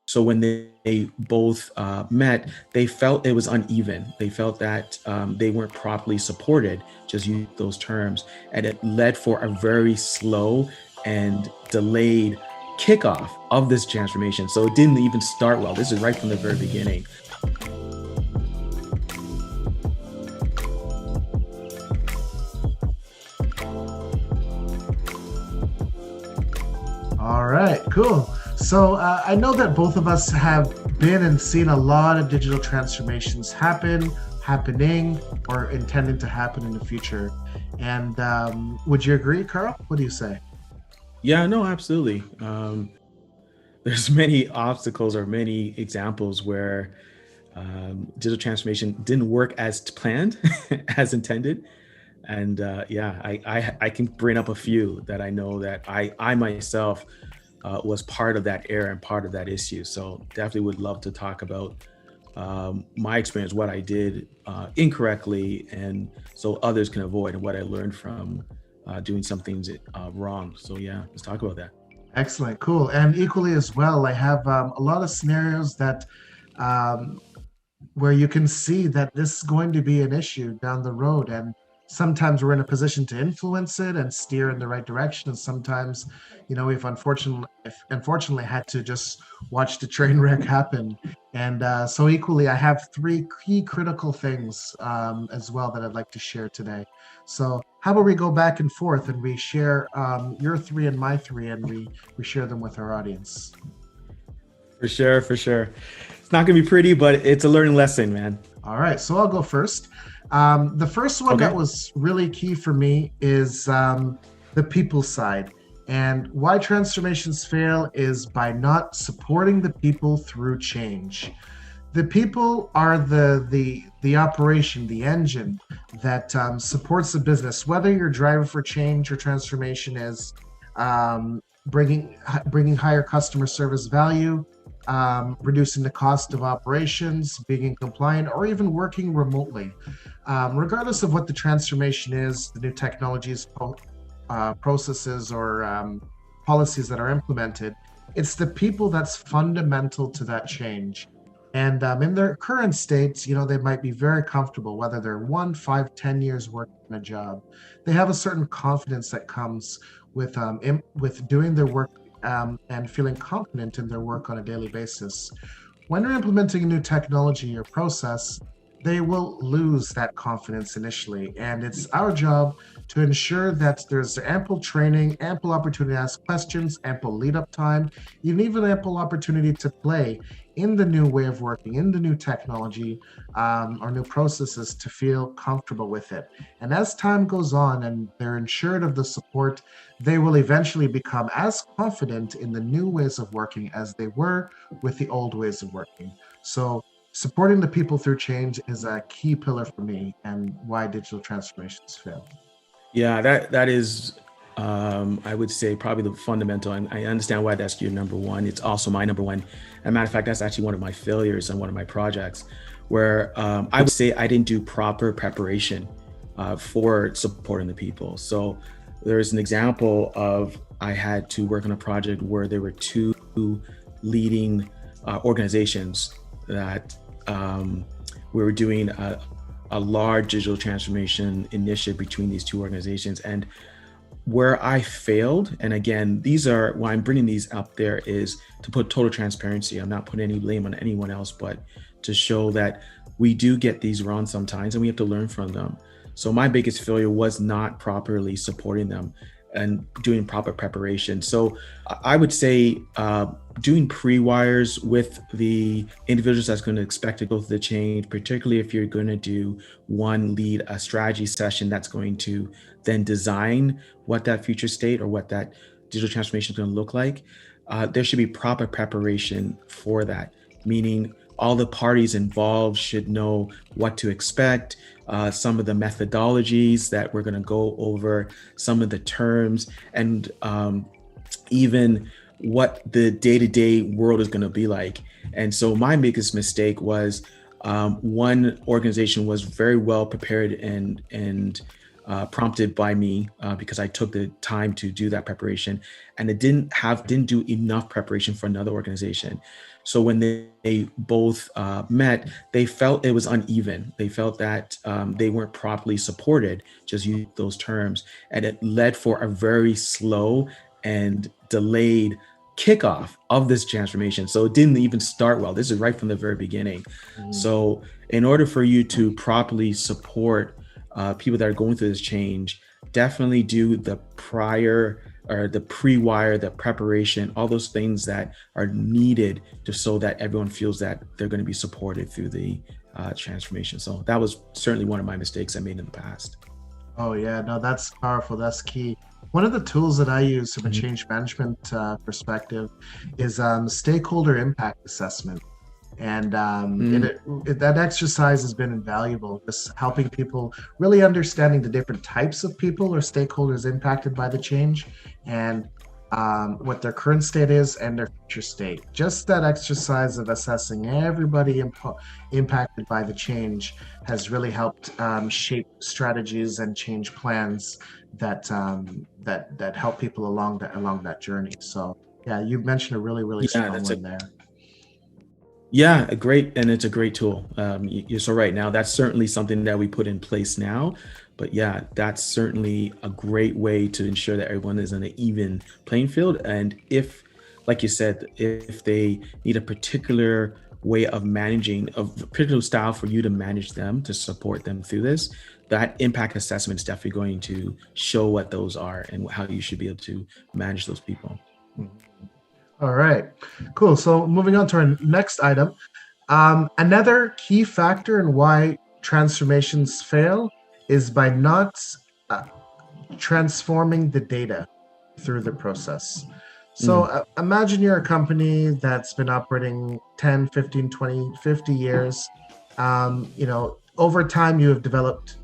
So when they both met, they felt it was uneven. They felt that they weren't properly supported, just use those terms. And it led for a very slow and delayed kickoff of this transformation. So it didn't even start well. This is right from the very beginning. All right, cool. So I know that both of us have been and seen a lot of digital transformations happening, or intending to happen in the future. And would you agree, Carl? What do you say? Yeah, no, absolutely. There's many obstacles or many examples where digital transformation didn't work as planned, as intended. And yeah, I can bring up a few that I know that I myself was part of that era and part of that issue. So definitely would love to talk about my experience, what I did incorrectly, and so others can avoid, and what I learned from doing some things wrong. So yeah, let's talk about that. Excellent, cool. And equally as well, I have a lot of scenarios that um, where you can see that this is going to be an issue down the road. And sometimes we're in a position to influence it and steer in the right direction. And sometimes, we've unfortunately had to just watch the train wreck happen. And so equally, I have three key critical things as well that I'd like to share today. So how about we go back and forth and we share your three and my three, and we share them with our audience. For sure, for sure. It's not gonna be pretty, but it's a learning lesson, man. All right, so I'll go first. The first one that Okay. was really key for me is the people side. And why transformations fail is by not supporting the people through change. The people are the operation, the engine that supports the business. Whether your driver for change or transformation is bringing higher customer service value, reducing the cost of operations, being compliant, or even working remotely. Regardless of what the transformation is, the new technologies, processes, or policies that are implemented, it's the people that's fundamental to that change. And in their current states, they might be very comfortable, whether they're 1, 5, 10 years working in a job. They have a certain confidence that comes with doing their work and feeling confident in their work on a daily basis. When they're implementing a new technology or process, they will lose that confidence initially. And it's our job to ensure that there's ample training, ample opportunity to ask questions, ample lead up time, even ample opportunity to play in the new way of working, in the new technology or new processes, to feel comfortable with it. And as time goes on and they're ensured of the support, they will eventually become as confident in the new ways of working as they were with the old ways of working. So supporting the people through change is a key pillar for me and why digital transformations fail. Yeah, that is, I would say, probably the fundamental, and I understand why that's your number one. It's also my number one. As a matter of fact, that's actually one of my failures on one of my projects, where I would say I didn't do proper preparation for supporting the people. So there's an example of I had to work on a project where there were two leading organizations that we were doing a large digital transformation initiative between these two organizations. And where I failed, and again, these are why I'm bringing these up there, is to put total transparency. I'm not putting any blame on anyone else, but to show that we do get these wrong sometimes and we have to learn from them. So my biggest failure was not properly supporting them and doing proper preparation. So I would say doing pre-wires with the individuals that's going to expect to go through the change, particularly if you're going to lead a strategy session that's going to then design what that future state or what that digital transformation is going to look like. There should be proper preparation for that, meaning all the parties involved should know what to expect, some of the methodologies that we're going to go over, some of the terms, and even what the day-to-day world is going to be like. And so my biggest mistake was one organization was very well prepared and prompted by me because I took the time to do that preparation, and it didn't do enough preparation for another organization. So when they both met, they felt it was uneven. They felt that they weren't properly supported, just use those terms. And it led for a very slow and delayed kickoff of this transformation. So it didn't even start well. This is right from the very beginning. Mhm. So in order for you to properly support people that are going through this change, definitely do the prior or the pre-wire, the preparation, all those things that are needed to so that everyone feels that they're going to be supported through the transformation. So that was certainly one of my mistakes I made in the past. Oh yeah, no, that's powerful. That's key. One of the tools that I use from a Mhm. change management perspective is stakeholder impact assessment. And Mm, that exercise has been invaluable, just helping people really understanding the different types of people or stakeholders impacted by the change, and what their current state is and their future state. Just that exercise of assessing everybody impacted by the change has really helped shape strategies and change plans that help people along that journey. So yeah, you mentioned a really yeah, strong that's a one there. yeah, a great, and it's a great tool. You're so right. Now, that's certainly something that we put in place now. But yeah, that's certainly a great way to ensure that everyone is on an even playing field. And if, like you said, if they need a particular way of managing, a particular style for you to manage them, to support them through this, that impact assessment is definitely going to show what those are and how you should be able to manage those people. All right, cool. So moving on to our next item. Another key factor in why transformations fail is by not uh, transforming the data through the process. So Mm, imagine you're a company that's been operating 10, 15, 20, 50 years. Over time you have developed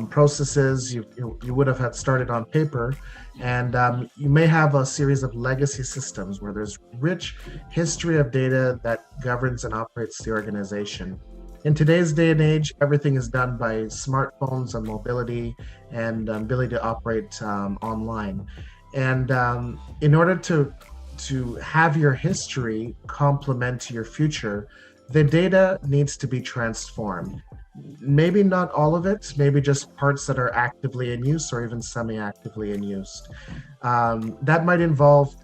processes you would have had started on paper, and you may have a series of legacy systems where there's rich history of data that governs and operates the organization. In today's day and age, everything is done by smartphones and mobility and ability to operate online. And in order to have your history complement your future, the data needs to be transformed. Maybe not all of it, maybe just parts that are actively in use or even semi-actively in use. That might involve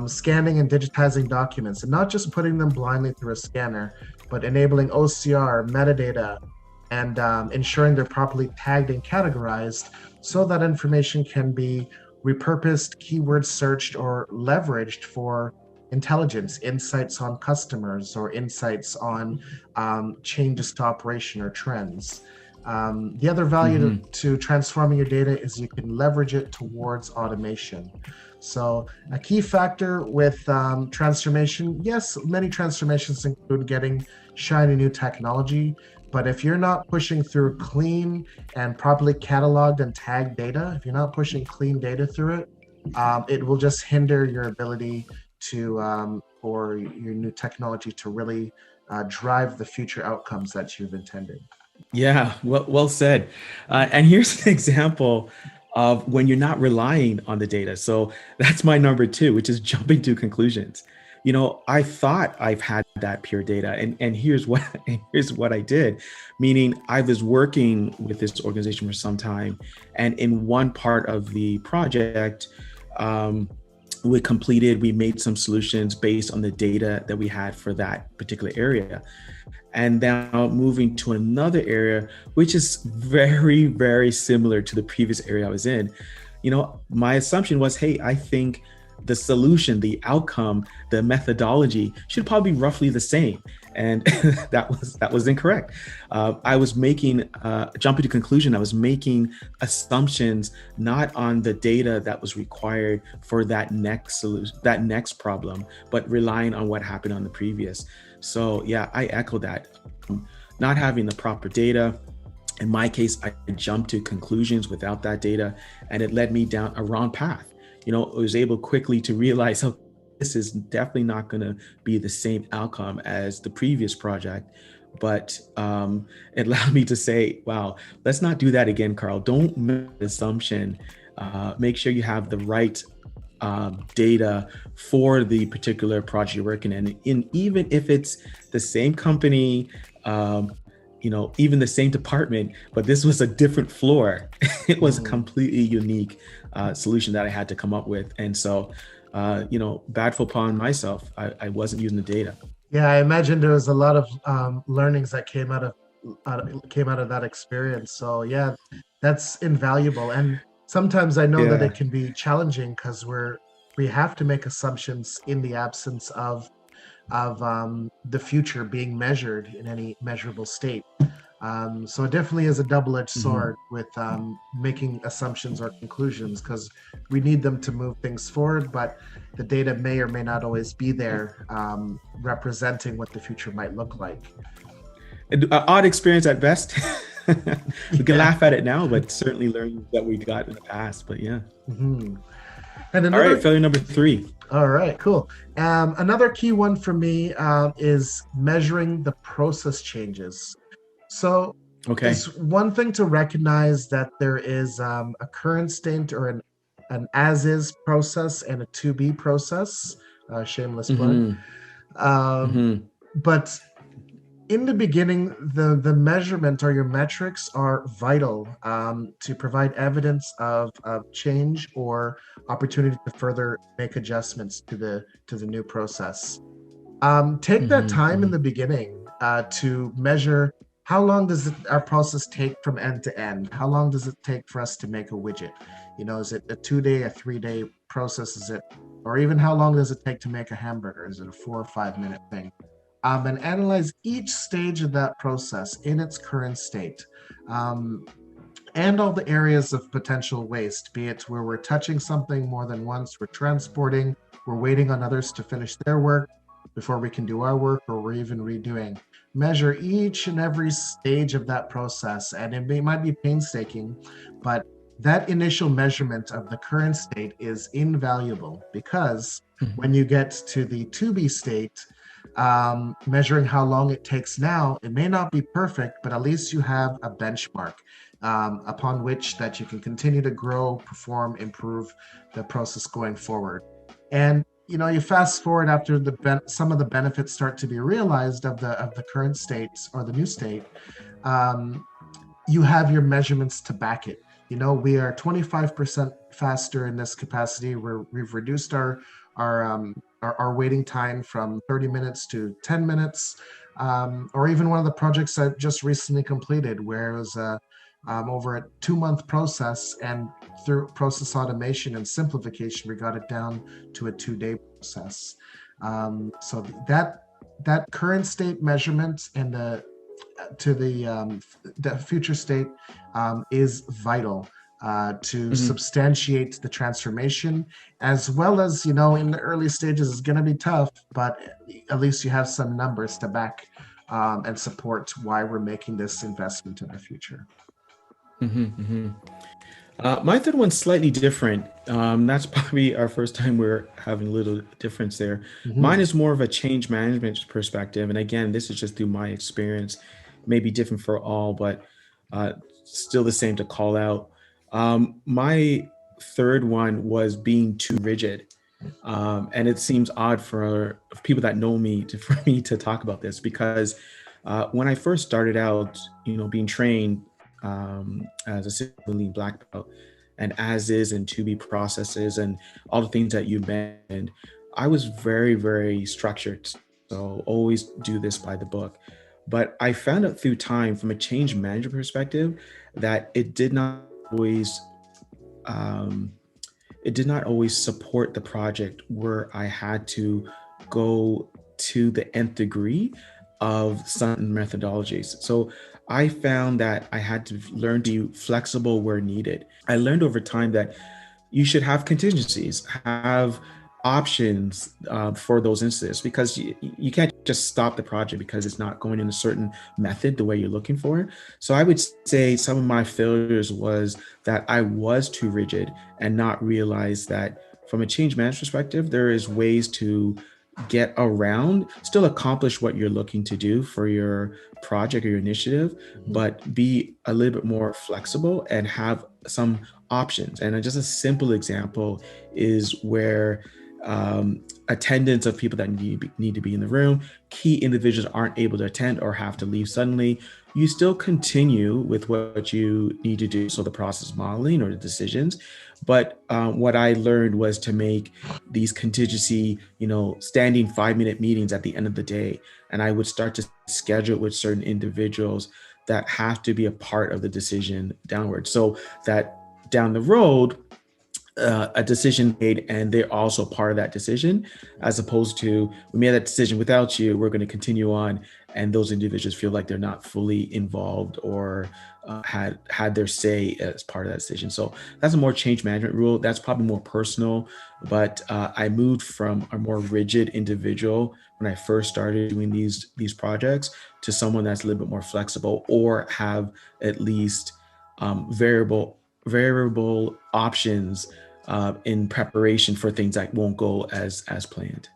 scanning and digitizing documents, and not just putting them blindly through a scanner, but enabling OCR, metadata, and ensuring they're properly tagged and categorized so that information can be repurposed, keyword searched, or leveraged for intelligence, insights on customers, or insights on changes to operation or trends. The other value mhm. to transforming your data is you can leverage it towards automation. So, a key factor with transformation, yes, many transformations include getting shiny new technology, but if you're not pushing through clean and properly cataloged and tagged data, if you're not pushing clean data through it will just hinder your ability to for your new technology to really drive the future outcomes that you've intended. Yeah, well said. And here's an example of when you're not relying on the data. So that's my number two, which is jumping to conclusions. I thought I've had that pure data, and here's what and here's what I did. Meaning, I was working with this organization for some time, and in one part of the project, um, we made some solutions based on the data that we had for that particular area, and now moving to another area which is very very similar to the previous area I was in. My assumption was, hey, I think the solution, the outcome, the methodology should probably be roughly the same, and that was incorrect. I was making jumping to conclusion, I was making assumptions not on the data that was required for that next solution, that next problem, but relying on what happened on the previous. So yeah, I echo that. Not having the proper data. In my case, I jumped to conclusions without that data, and it led me down a wrong path. I was able quickly to realize, oh, this is definitely not going to be the same outcome as the previous project. But it allowed me to say, wow, let's not do that again, Carl. Don't make an assumption. Make sure you have the right data for the particular project you're working in, even if it's the same company, even the same department, but this was a different floor. It was a Mhm. completely unique solution that I had to come up with. And so, bad for upon myself, I wasn't using the data. Yeah, I imagine there was a lot of learnings that came out of that experience. So yeah, that's invaluable. And sometimes I know that Yeah. it can be challenging because we have to make assumptions in the absence of the future being measured in any measurable state. So it definitely is a double-edged Hmm. sword with making assumptions or conclusions because we need them to move things forward, but the data may or may not always be there representing what the future might look like. An odd experience at best. We can Yeah. laugh at it now, but certainly learning that we got in the past. But yeah. Hmm. And All right, another, failure number three. all right, cool. Another key one for me is measuring the process changes. So Okay. it's one thing to recognize that there is a current state or an as is process and a to be process, shameless plug. Mm-hmm. Um, Mm-hmm. but in the beginning, the measurement or your metrics are vital to provide evidence of change or opportunity to further make adjustments to the new process. Take that Mm-hmm. time in Mm-hmm. the beginning to measure how long does our process take from end to end? How long does it take for us to make a widget? Is it a 2 day, a 3 day process? Is it, or even how long does it take to make a hamburger? Is it a 4 or 5 minute thing? And analyze each stage of that process in its current state. Um, and all the areas of potential waste, be it where we're touching something more than once, we're transporting, we're waiting on others to finish their work before we can do our work, or we're even redoing. Measure each and every stage of that process, and might be painstaking, but that initial measurement of the current state is invaluable because when you get to the to be state, measuring how long it takes now, it may not be perfect, but at least you have a benchmark upon which that you can continue to grow, perform, improve the process going forward. And you fast forward after some of the benefits start to be realized of the current state or the new state. Um, you have your measurements to back it. We are 25% faster in this capacity. We've reduced our waiting time from 30 minutes to 10 minutes. Or even one of the projects I just recently completed, where it was over a 2 month process, and through process automation and simplification, we got it down to a 2 day process. So that current state measurement and the future state is vital to Mm-hmm. substantiate the transformation, as well as in the early stages is going to be tough, but at least you have some numbers to back and support why we're making this investment in the future. Mm-hmm. Mm-hmm. My third one's slightly different. That's probably our first time we're having a little difference there. Mine Mhm. is more of a change management perspective. And again, this is just through my experience, maybe different for all, but uh, still the same to call out. My third one was being too rigid. And it seems odd for people that know me for me to talk about this because when I first started out, being trained as a single lean black belt and as is and to be processes and all the things that you mentioned, I was very, very structured. So always do this by the book. But I found out through time from a change manager perspective that um, it did not always support the project where I had to go to the nth degree of certain methodologies. So I found that I had to learn to be flexible where needed. I learned over time that you should have contingencies, have options for those instances because you can't just stop the project because it's not going in a certain method the way you're looking for. So I would say some of my failures was that I was too rigid and not realize that from a change management perspective, there is ways to get around, still accomplish what you're looking to do for your project or your initiative, but be a little bit more flexible and have some options. And just a simple example is where attendance of people that need to be in the room, key individuals aren't able to attend or have to leave suddenly, you still continue with what you need to do. So the process modeling or the decisions. But what I learned was to make these contingency, standing 5-minute meetings at the end of the day. And I would start to schedule it with certain individuals that have to be a part of the decision downward. So that down the road, a decision made and they're also part of that decision, as opposed to we made that decision without you, we're going to continue on, and those individuals feel like they're not fully involved or had their say as part of that decision. So that's a more change management rule. That's probably more personal, but I moved from a more rigid individual when I first started doing these projects to someone that's a little bit more flexible or have at least variable options in preparation for things that won't go as planned.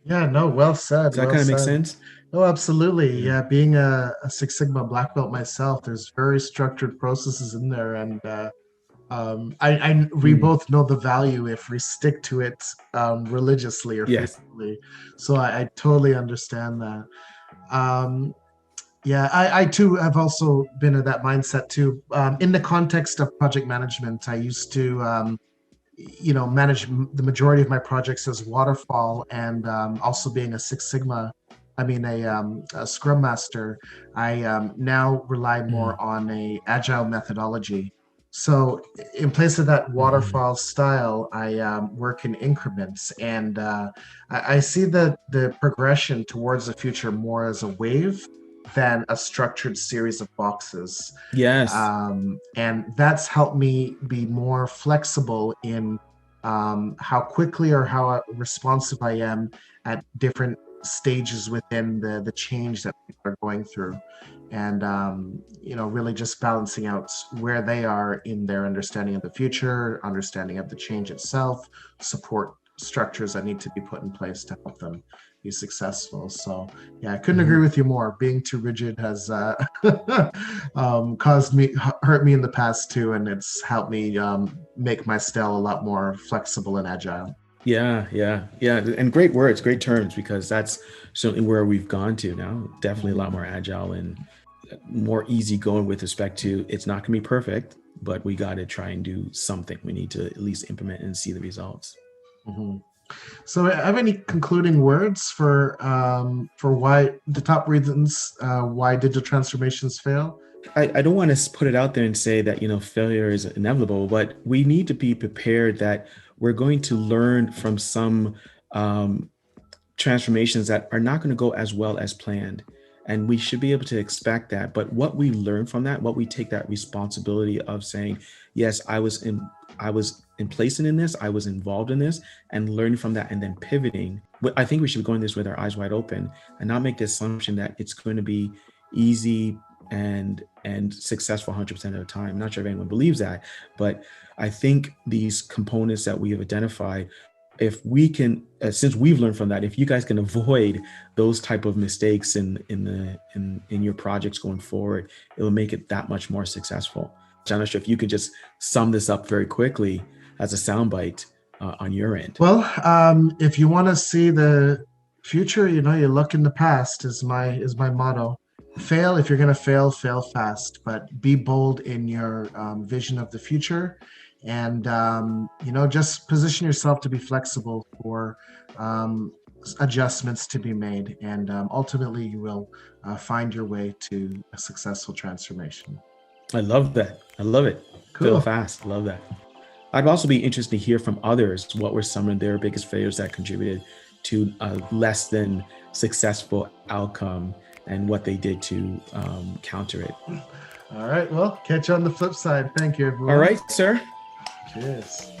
Yeah, no, well said. Does that Well kind of make said. sense? Oh, absolutely. Yeah. Yeah, being a Six Sigma black belt myself, there's very structured processes in there, and we both know the value if we stick to it religiously or Yes. faithfully. So I totally understand that. Um, yeah, I too have also been in that mindset too. In the context of project management, I used to manage the majority of my projects as waterfall, and also being a Six Sigma, a Scrum Master. I now rely more on a agile methodology. So in place of that waterfall style, I work in increments, and I see the progression towards the future more as a wave than a structured series of boxes. Yes. And that's helped me be more flexible in how quickly or how responsive I am at different stages within the change that people are going through. And, really just balancing out where they are in their understanding of the future, understanding of the change itself, support structures that need to be put in place to help them be successful. So yeah, I couldn't agree with you more. Being too rigid has hurt me in the past too, and it's helped me make my style a lot more flexible and agile. Yeah, and great words, great terms, because that's certainly where we've gone to now. Definitely a lot more agile and more easygoing with respect to it's not going to be perfect, but we got to try and do something. We need to at least implement and see the results. Mm-hmm. So, have any concluding words for why the top reasons why digital transformations fail? I don't want to put it out there and say that failure is inevitable, but we need to be prepared that we're going to learn from some transformations that are not going to go as well as planned, and we should be able to expect that. But what we learn from that, what we take that responsibility of saying, yes, I was in place in this, I was involved in this, and learning from that and then pivoting. I think we should be going this with our eyes wide open and not make the assumption that it's going to be easy and successful 100% of the time. I'm not sure if anyone believes that, but I think these components that we have identified, if we can, since we've learned from that, if you guys can avoid those type of mistakes in your projects going forward, it will make it that much more successful. I'm not sure if you could just sum this up very quickly as a soundbite on your end. Well, if you want to see the future, you look in the past is my motto. Fail if you're going to fail fast, but be bold in your vision of the future, and just position yourself to be flexible for adjustments to be made, and ultimately you will find your way to a successful transformation. I love that. I love it. Cool. Fail fast. Love that. I'd also be interested to hear from others what were some of their biggest failures that contributed to a less than successful outcome and what they did to counter it. All right. Well, catch you on the flip side. Thank you, everyone. All right, sir. Cheers.